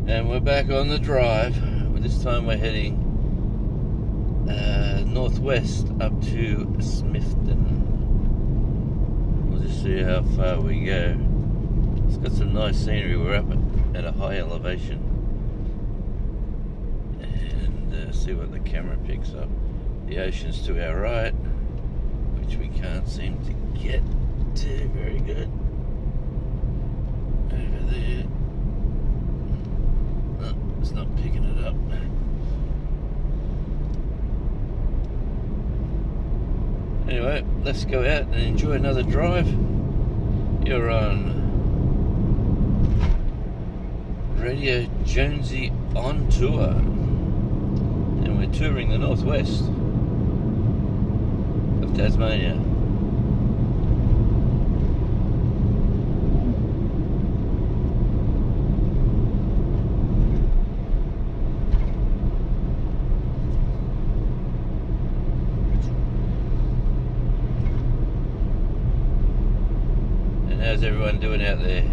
And we're back on the drive. This time we're heading northwest up to Smithton. We'll just see how far we go. It's got some nice scenery. We're up at a high elevation. And see what the camera picks up. The ocean's to our right, which we can't seem to get to very good. Over there. No, it's not picking it up. Anyway, let's go out and enjoy another drive. You're on Radio Jonesy on tour, and we're touring the northwest of Tasmania. And how's everyone doing out there?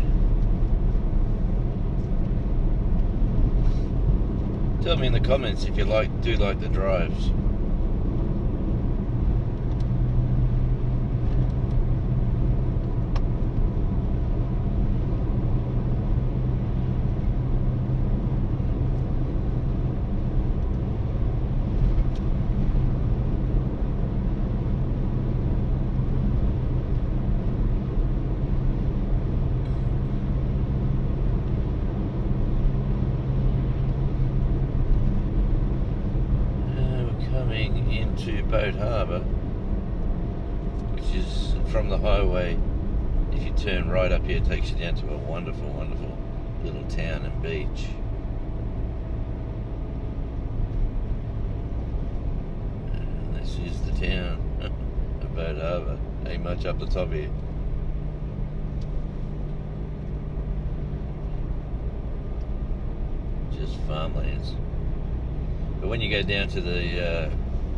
Tell me in the comments if you do like the drives. Into Boat Harbour, which is from the highway. If you turn right up here, it takes you down to a wonderful, wonderful little town and beach. And this is the town of Boat Harbour. Ain't much up the top here. Just farmlands. But when you go down to the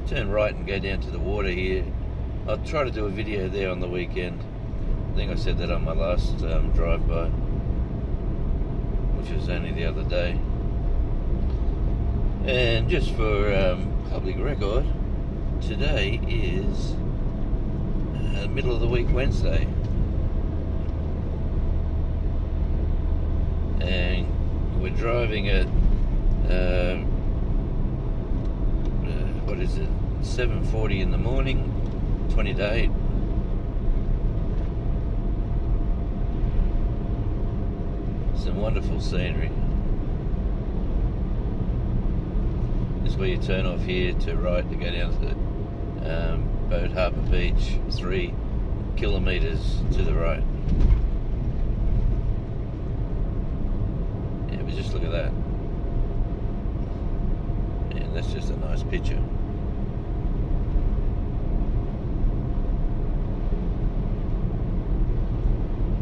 turn right and go down to the water here, I'll try to do a video there on the weekend. I think I said that on my last drive-by, which was only the other day. And just for public record, today is middle of the week Wednesday, and we're driving at what is it, 7:40 in the morning, 20 to 8. Some wonderful scenery. This is where you turn off here to right to go down to the Boat Harbour Beach, 3 kilometres to the right. Yeah, but just look at that. And that's just a nice picture.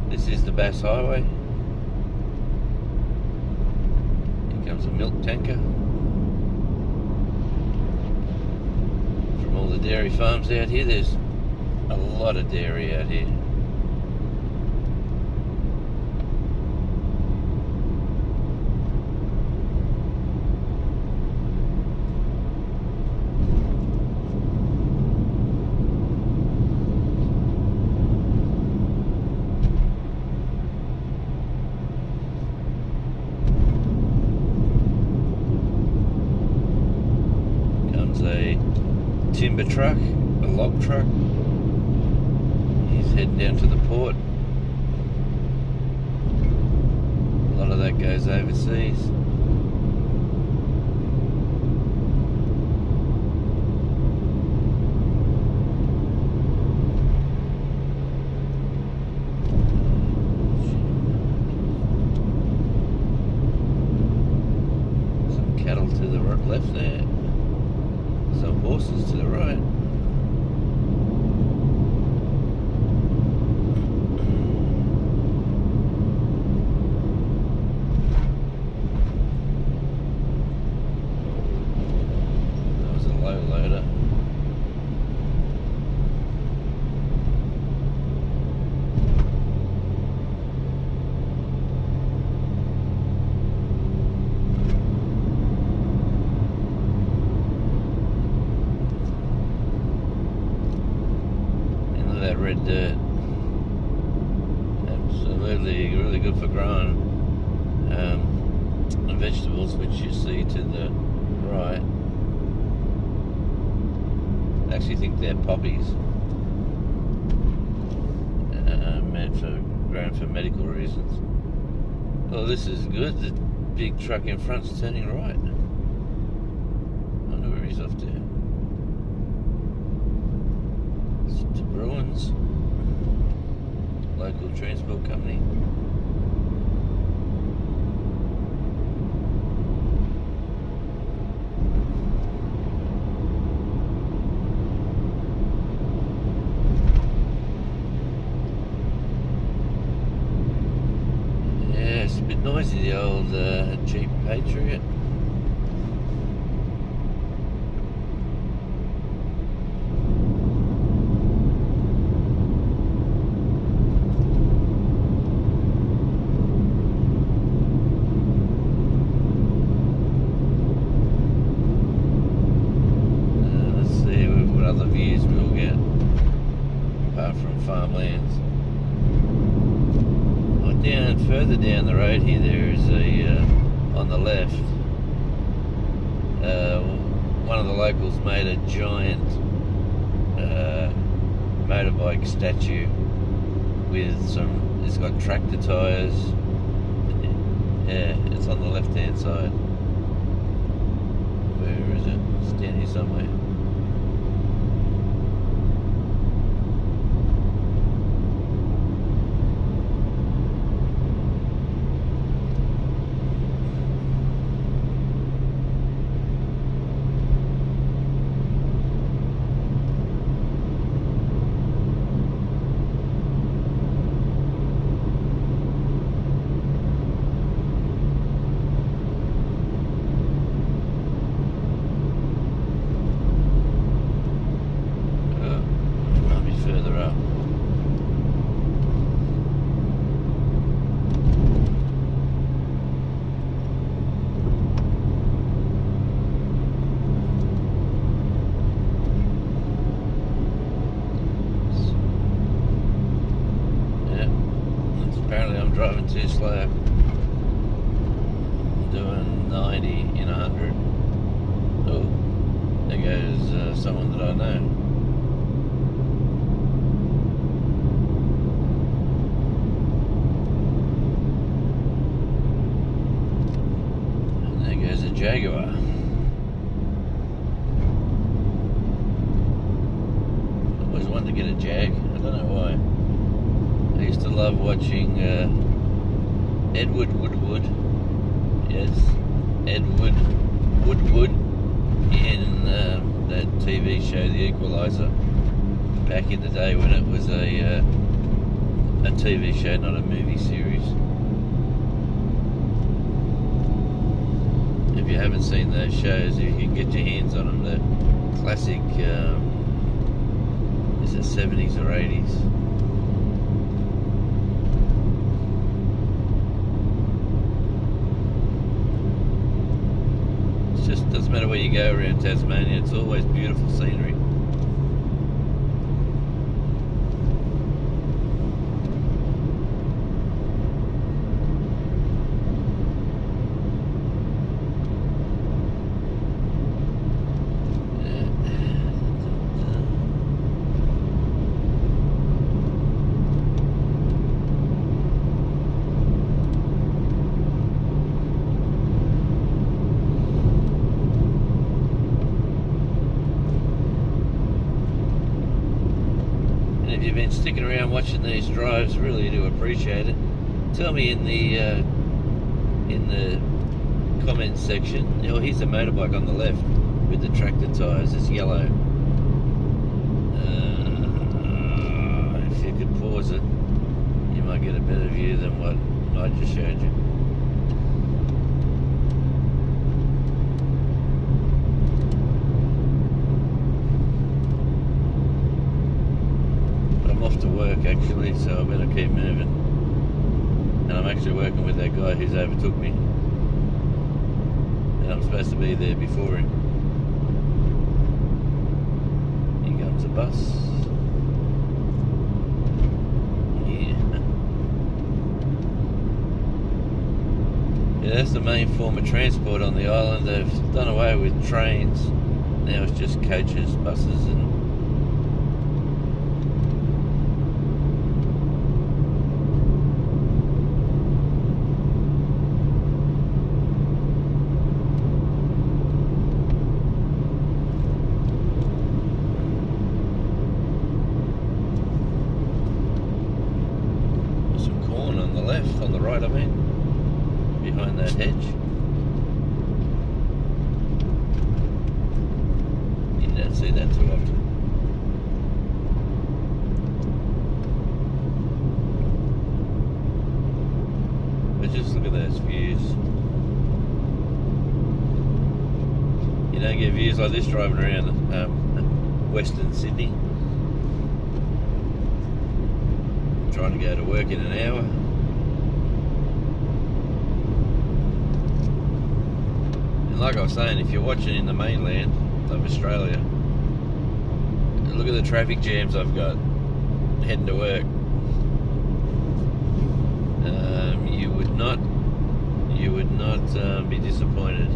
This is the Bass Highway. Here comes a milk tanker from all the dairy farms out here. There's a lot of dairy out here. A timber truck, a log truck. He's heading down to the port. A lot of that goes overseas. Some cattle to the left there. Some horses to the right. That was a low loader. dirt. Absolutely, really good for growing vegetables, which you see to the right. I actually think they're poppies, grown for medical reasons. Oh, this is good. The big truck in front's turning right. I wonder where he's off to. It's to Bruins, local transport company. It's a bit noisy, the old Jeep Patriot. Let's see what other views we'll get apart from farmlands. Further down the road here, there is on the left, one of the locals made a giant motorbike statue with it's got tractor tyres. Yeah, it's on the left hand side. Where is it? It's down here somewhere. Apparently I'm driving too slow. I'm doing 90 in 100. Oh, there goes someone that I know. And there goes a Jaguar. I always wanted to get a Jag. I don't know why. I used to love watching Edward Woodward. Yes, Edward Woodward in that TV show, The Equalizer, back in the day when it was a TV show, not a movie series. If you haven't seen those shows, you can get your hands on them. The classic, is it 70s or 80s? Just doesn't matter where you go around Tasmania, it's always beautiful scenery. If you've been sticking around watching these drives, really do appreciate it. Tell me in the comments section. Oh, here's a motorbike on the left with the tractor tyres. It's yellow. If you could pause it, you might get a better view than what I just showed you. Off to work actually, so I better keep moving. And I'm actually working with that guy who's overtook me, and I'm supposed to be there before him. Here comes a bus. Yeah, that's the main form of transport on the island. They've done away with trains. Now it's just coaches, buses, and some corn on the left, on the right, I mean, behind that hedge. You don't see that too often. But just look at those views. You don't get views like this driving around Western Sydney. Trying to go to work in an hour. And like I was saying, if you're watching in the mainland of Australia, look at the traffic jams I've got heading to work. You would not be disappointed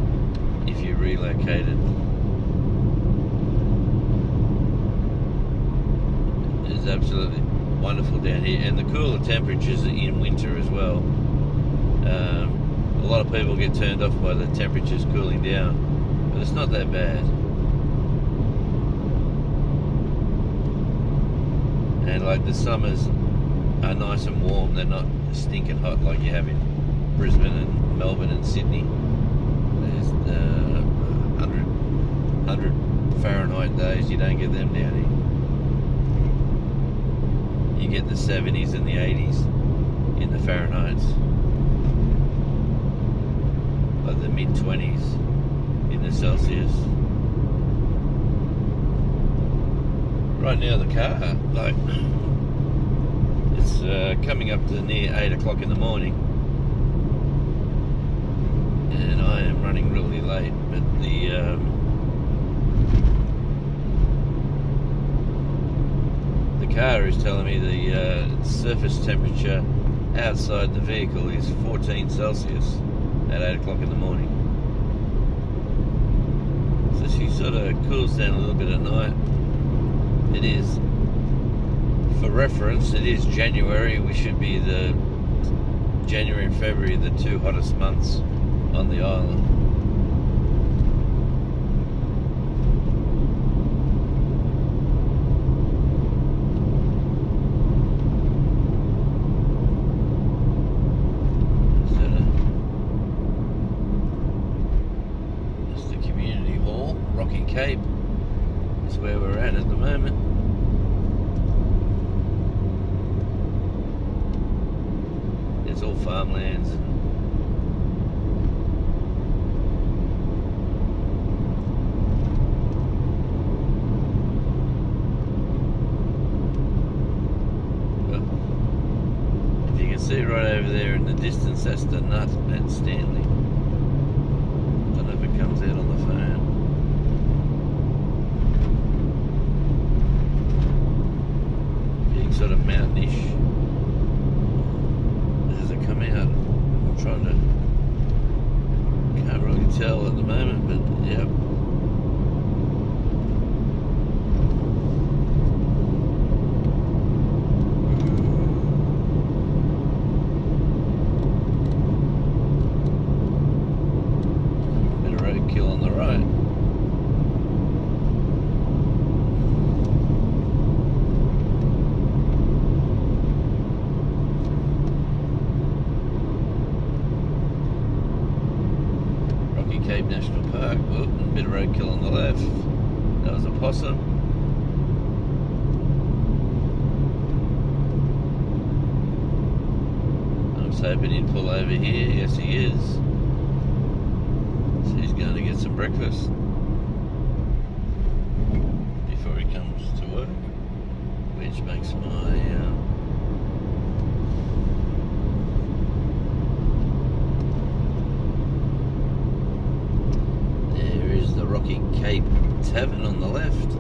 if you relocated. It's absolutely wonderful down here, and the cooler temperatures in winter as well. A lot of people get turned off by the temperatures cooling down, but it's not that bad. And like the summers are nice and warm, they're not stinking hot like you have in Brisbane and Melbourne and Sydney. There's 100 Fahrenheit days, you don't get them down here. You get the 70s and the 80s in the Fahrenheits, like the mid-20s in the Celsius. Right now the car, like, it's coming up to near 8 o'clock in the morning, and I am running really late, but the car is telling me the surface temperature outside the vehicle is 14 Celsius at 8 o'clock in the morning. So she sort of cools down a little bit at night. It is, for reference, it is January. We should be the January and February, the two hottest months on the island. So, it's the community hall, Rocky Cape, is where we're at the moment. It's all farmlands. Well, if you can see right over there in the distance, that's the nut at Stanley. Don't know if it comes out on the phone. Being sort of mountainish. Come out. I'm trying to, can't really tell at the moment, but yeah. Bit of roadkill on the right. Cape National Park. Oh, a bit of roadkill on the left. That was a possum. I was hoping he'd pull over here. Yes, he is. So he's going to get some breakfast before he comes to work, which makes my Rocky Cape Tavern on the left.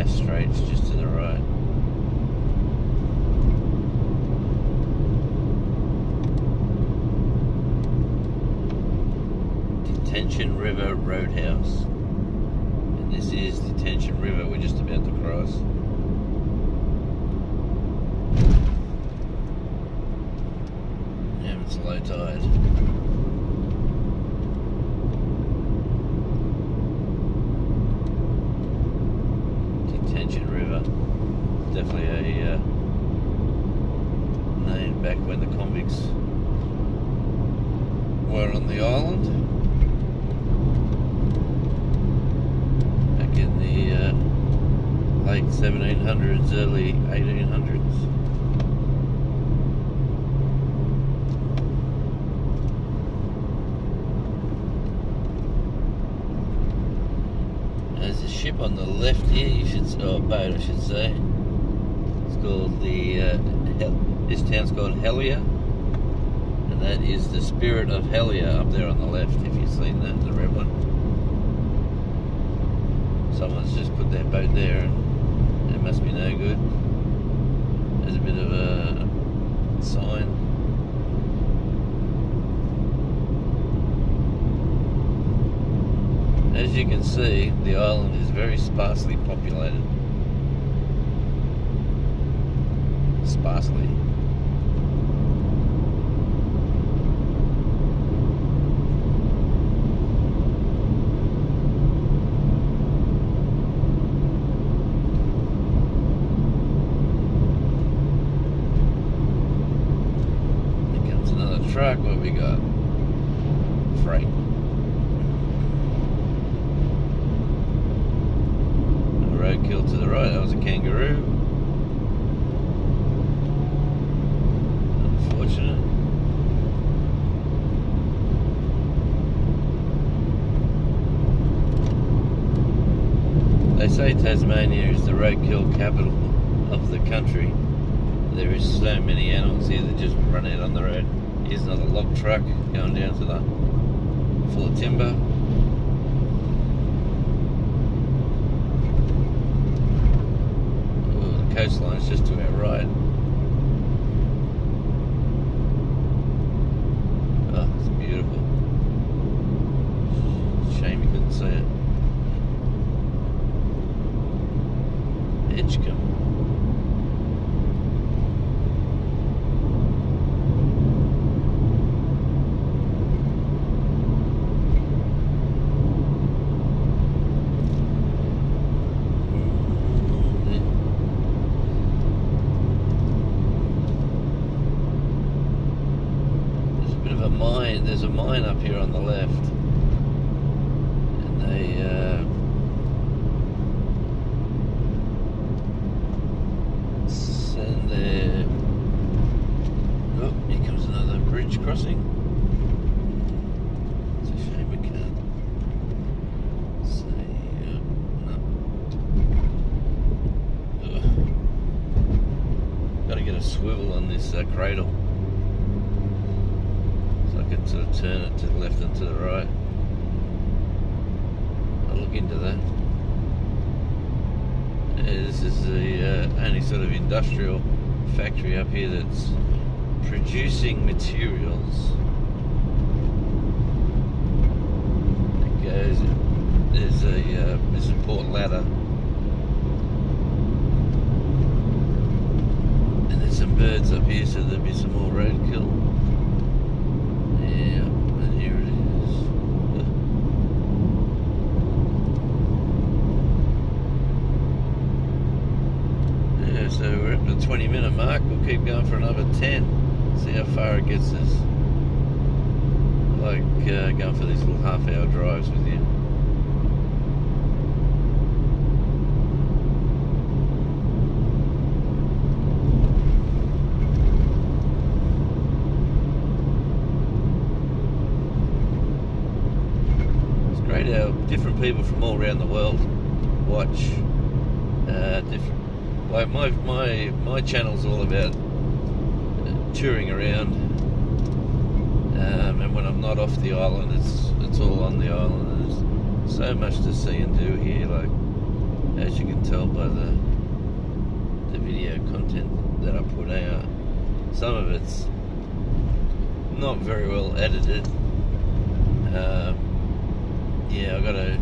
Bass Strait's just to the right. Detention River Roadhouse. And this is Detention River we're just about to cross. Yeah, it's low tide. Detention River. Definitely a name back when the convicts were on the island. Back in the late 1700s, early 1800s. There's a ship on the left here, or a boat I should say. It's called this town's called Helier, and that is the Spirit of Helier up there on the left, if you've seen that, the red one. Someone's just put their boat there and it must be no good. There's a bit of a sign. As you can see, the island is very sparsely populated. Sparsely. Here comes another truck. What have we got? Freight. Roadkill to the right, that was a kangaroo. Unfortunate. They say Tasmania is the roadkill capital of the country. There is so many animals here that just run out on the road. Here's another log truck going down to the full of timber. Coastline's just to our right. Oh, it's beautiful. Shame you couldn't see it. Edgecombe. There's a mine up here on the left, and they send their... Oh, here comes another bridge crossing. It's a shame we can't see. No. Got to get a swivel on this cradle. I can sort of turn it to the left and to the right. I'll look into that. Yeah, this is the only sort of industrial factory up here that's producing materials. It goes. There's a port ladder, and there's some birds up here, so there'll be some more roadkill. Yeah, and here it is. Yeah, so we're at the 20-minute mark. We'll keep going for another 10. See how far it gets us. I like going for these little half-hour drives with you. How different people from all around the world watch different. Like my channel's all about touring around, and when I'm not off the island, it's all on the island. There's so much to see and do here. Like as you can tell by the video content that I put out. Some of it's not very well edited. Yeah, I gotta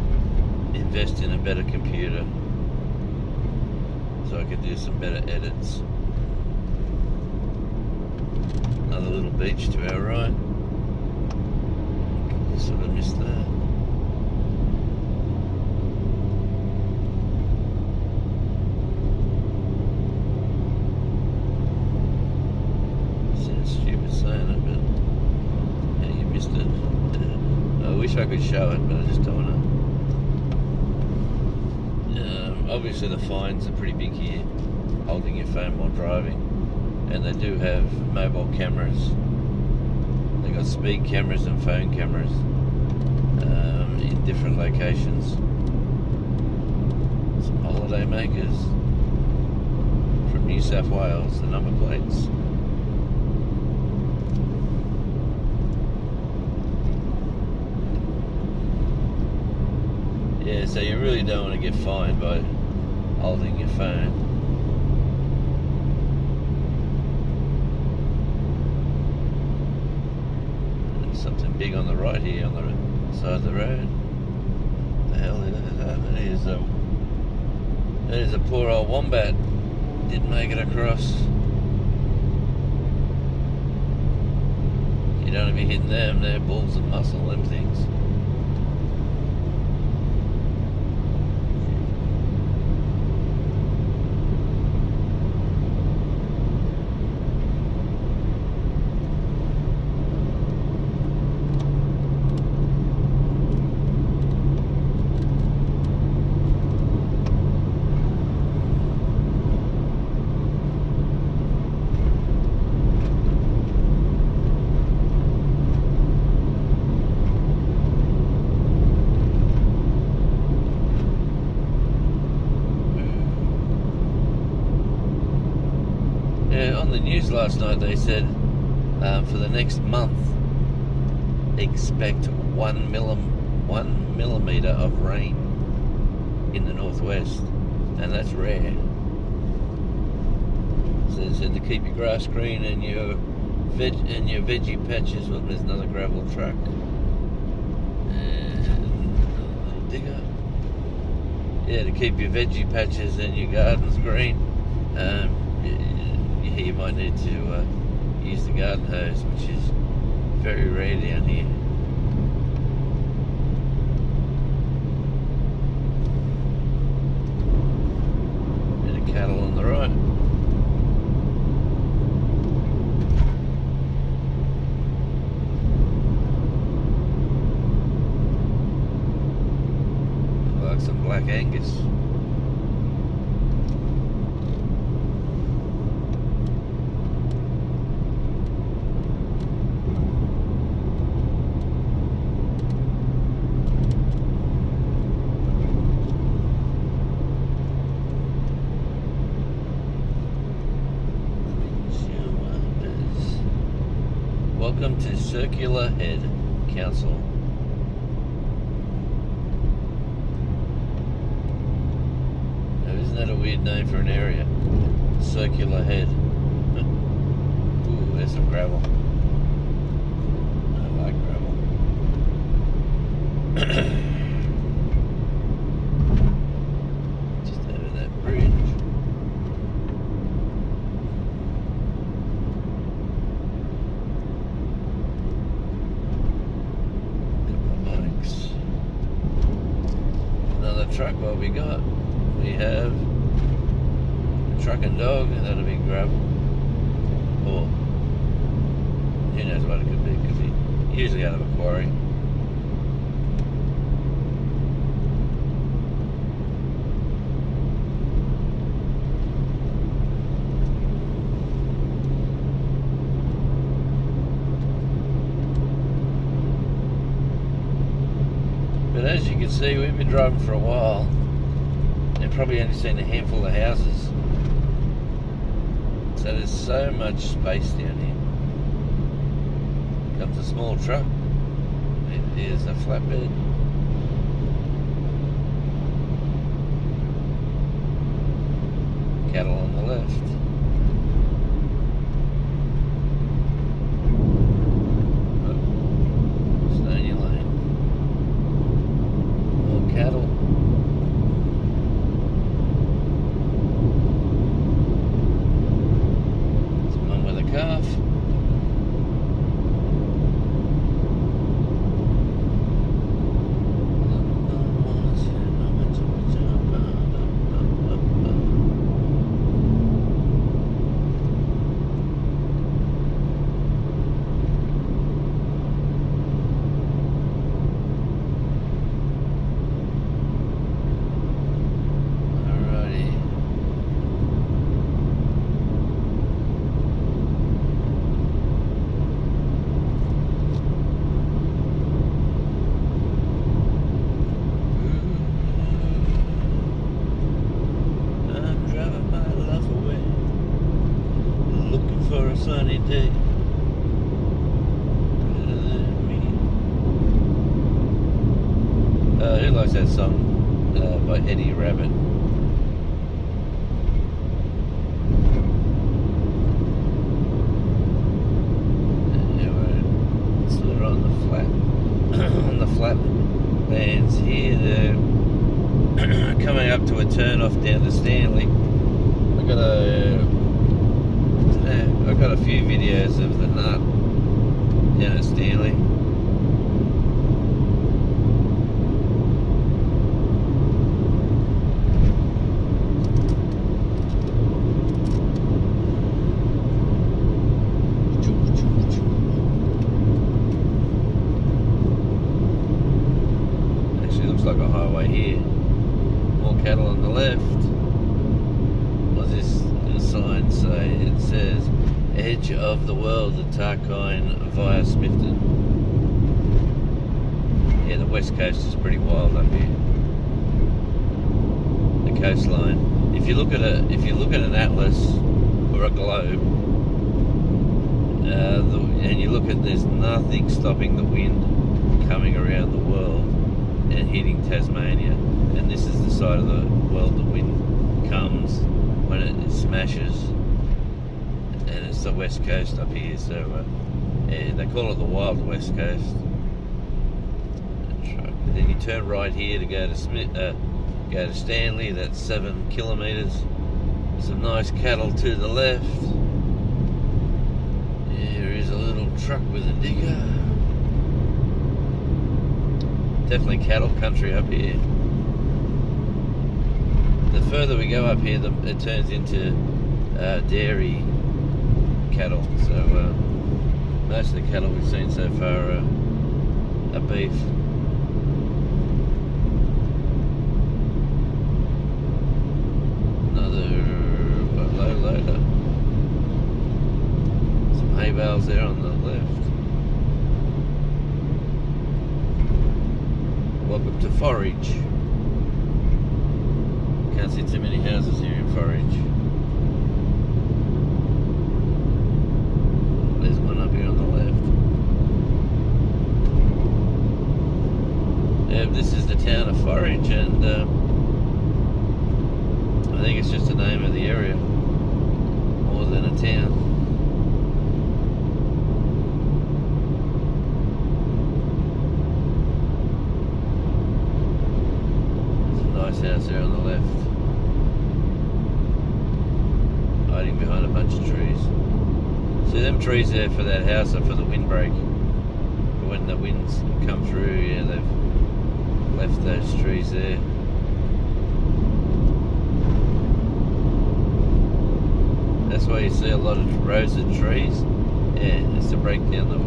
invest in a better computer so I can do some better edits. Another little beach to our right. Sort of missed that. Sounds stupid saying it, but yeah, you missed it. I wish I could show it, but I just don't want to. Obviously the fines are pretty big here, holding your phone while driving, and they do have mobile cameras. They got speed cameras and phone cameras in different locations. Some holiday makers from New South Wales, the number plates. Yeah, so you really don't want to get fined by holding your phone. There's something big on the right here on the side of the road. What the hell is that? That is a poor old wombat. Didn't make it across. You don't want to be hitting them. They're balls of muscle, them things. On the news last night they said for the next month expect 1 millimetre of rain in the northwest, and that's rare. So they said to keep your grass green and your veggie patches. Well, there's another gravel truck and a little digger. Yeah, to keep your veggie patches and your gardens green. You might need to use the garden hose, which is very rare down here. Bit of cattle on the right. Like some black Angus. Welcome to Circular Head Council. Now, isn't that a weird name for an area? Circular Head. Ooh, there's some gravel. I like gravel. Just over that bridge. Truck, what we got? We have a truck and dog, and that'll be gravel. Or who knows what it could be. It could be usually out of a quarry. But as you can see, we've been driving for a while and probably only seen a handful of houses. So there's so much space down here. Comes a small truck. It is a flatbed. Cattle on the left. Oh, Stony Lane. More cattle. There's one with a calf. For a sunny day. Who likes that song by Eddie Rabbit? Yeah, we're sort of on the flat, on the flat lands here. They're coming up to a turn off down to Stanley. I've got a few videos of the nut down at Stanley. Actually looks like a highway here. More cattle on the left. What's this sign say? It says Edge of the World at Tarkine via Smithton. Yeah, the west coast is pretty wild up here. The coastline. If you look at an atlas or a globe, and you look at, there's nothing stopping the wind coming around the world and hitting Tasmania. And this is the side of the world the wind comes when it smashes. And it's the west coast up here, so yeah, they call it the wild west coast. And then you turn right here to go to Stanley. That's 7 kilometres. Some nice cattle to the left. Here is a little truck with a digger. Definitely cattle country up here. The further we go up here, it turns into dairy cattle. So most of the cattle we've seen so far are beef. Another low loader. Some hay bales there on the left. Welcome to Forage. Can't see too many houses here in Forage. There's one up here on the left. Yeah, this is the town of Forage, and I think it's just the name of the area more than a town. There's a nice house there on the left, hiding behind a bunch of trees. See them trees there for that house are for the windbreak. But when the winds come through, yeah, they've left those trees there. That's why you see a lot of rows of trees. Yeah, it's to break down the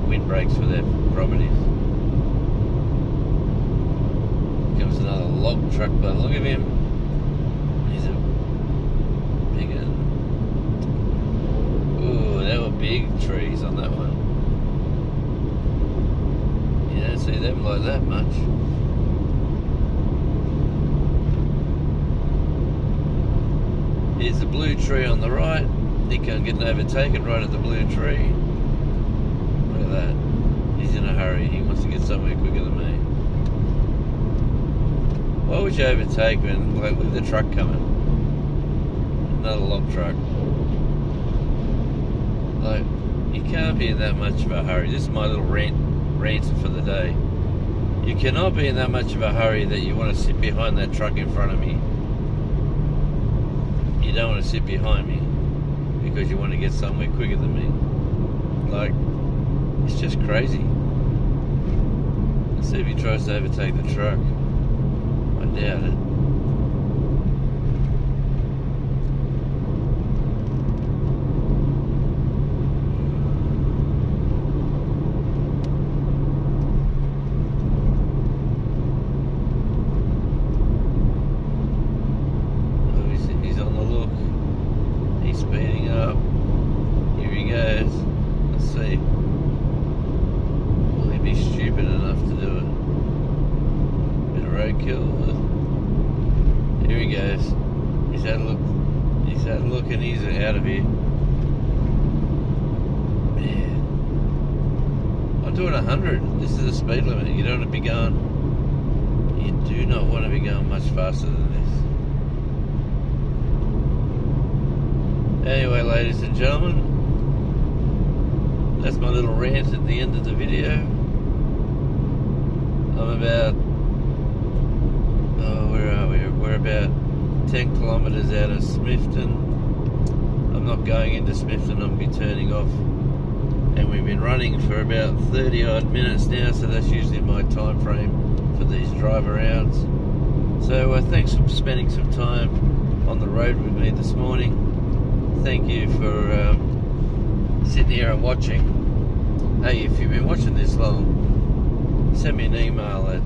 windbreaks for their properties. Here comes another log truck, but look at him. He's a big one. Ooh, there were big trees on that one. You don't see them like that much. Here's the blue tree on the right. Think I'm getting overtaken right at the blue tree. Look at that. He's in a hurry. He wants to get somewhere quicker than me. Why would you overtake when, like, with the truck coming? another log truck. Like, you can't be in that much of a hurry. This is my little rant for the day. You cannot be in that much of a hurry that you want to sit behind that truck in front of me. You don't want to sit behind me because you want to get somewhere quicker than me. Like, it's just crazy. Let's see if he tries to overtake the truck. I doubt it. He's on the look. He's speeding up. Here he goes. Let's see. Will he be stupid enough to do it? Bit of roadkill. Here he goes. He's had a look. He's had a look and he's out of here. Man. I'm doing 100. This is the speed limit. You don't want to be going. You do not want to be going much faster than this. Anyway, ladies and gentlemen, that's my little rant at the end of the video. I'm about, where are we? We're about 10 kilometres out of Smithton. I'm not going into Smithton, I'll be turning off. And we've been running for about 30 odd minutes now, so that's usually my time frame for these drive arounds. So thanks for spending some time on the road with me this morning. Thank you for sitting here and watching. Hey, if you've been watching this long, send me an email at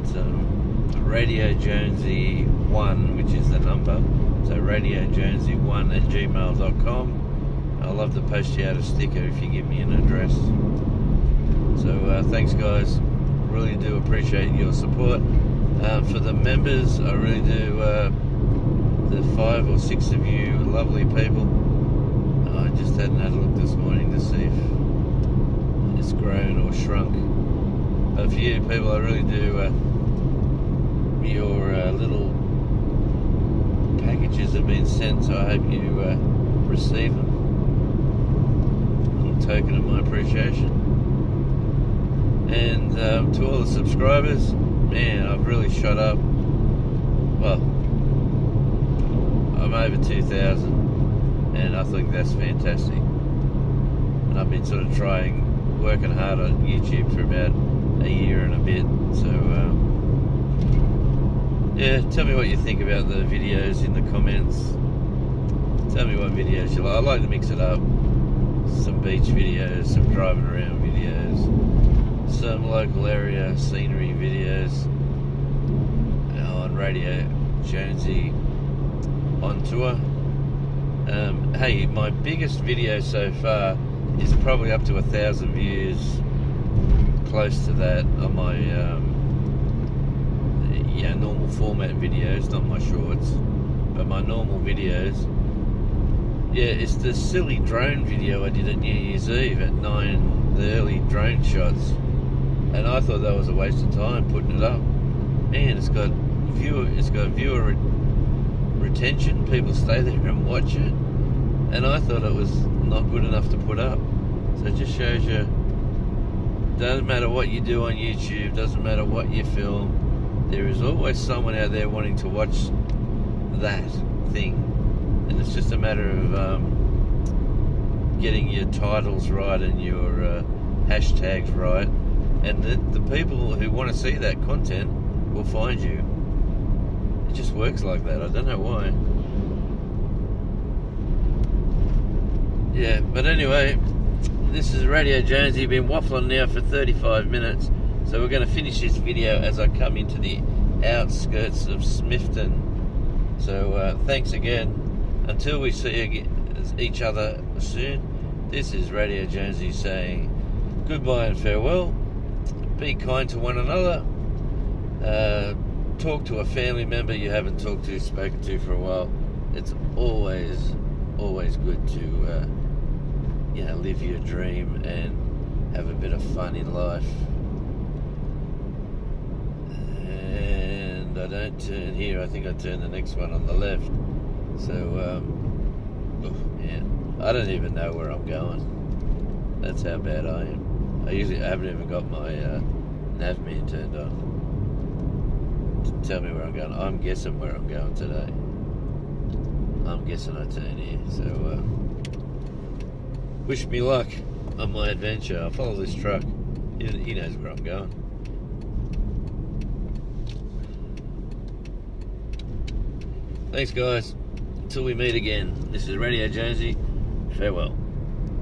radiojonesy1, which is the number, so radiojonesy1@gmail.com. I'd love to post you out a sticker if you give me an address. So thanks guys, really do appreciate your support. For the members, I really do, the 5 or 6 of you lovely people. I just hadn't had a look this morning to see if it's grown or shrunk. But for you people, I really do, your little packages have been sent, so I hope you receive them. A little token of my appreciation. And to all the subscribers, man, I've really shot up. Well, I'm over 2,000. And I think that's fantastic. And I've been sort of working hard on YouTube for about a year and a bit. So, yeah, tell me what you think about the videos in the comments. Tell me what videos you like. I like to mix it up. Some beach videos, some driving around videos, some local area scenery videos on Radio Jonesy on tour. Hey, my biggest video so far is probably up to 1,000 views, close to that, on my normal format videos, not my shorts, but my normal videos. Yeah, it's the silly drone video I did at New Year's Eve at 9, the early drone shots, and I thought that was a waste of time putting it up. Man, it's got viewer retention. People stay there and watch it, and I thought it was not good enough to put up. So it just shows you, doesn't matter what you do on YouTube, doesn't matter what you film, there is always someone out there wanting to watch that thing, and it's just a matter of getting your titles right and your hashtags right, and the people who want to see that content will find you. It just works like that. I don't know why. Yeah, but anyway, this is Radio Jonesy. Been waffling now for 35 minutes, so we're going to finish this video as I come into the outskirts of Smithton. So thanks again. Until we see each other soon, this is Radio Jonesy saying goodbye and farewell. Be kind to one another. Talk to a family member you haven't spoken to for a while. It's always good to live your dream and have a bit of fun in life. And I don't turn here, I think I turn the next one on the left. So I don't even know where I'm going. That's how bad I am. I haven't even got my nav mirror turned on to tell me where I'm going. I'm guessing where I'm going today. I'm guessing I turn here. So wish me luck on my adventure. I'll follow this truck. He knows where I'm going. Thanks, guys. Until we meet again, this is Radio Jonesy. Farewell.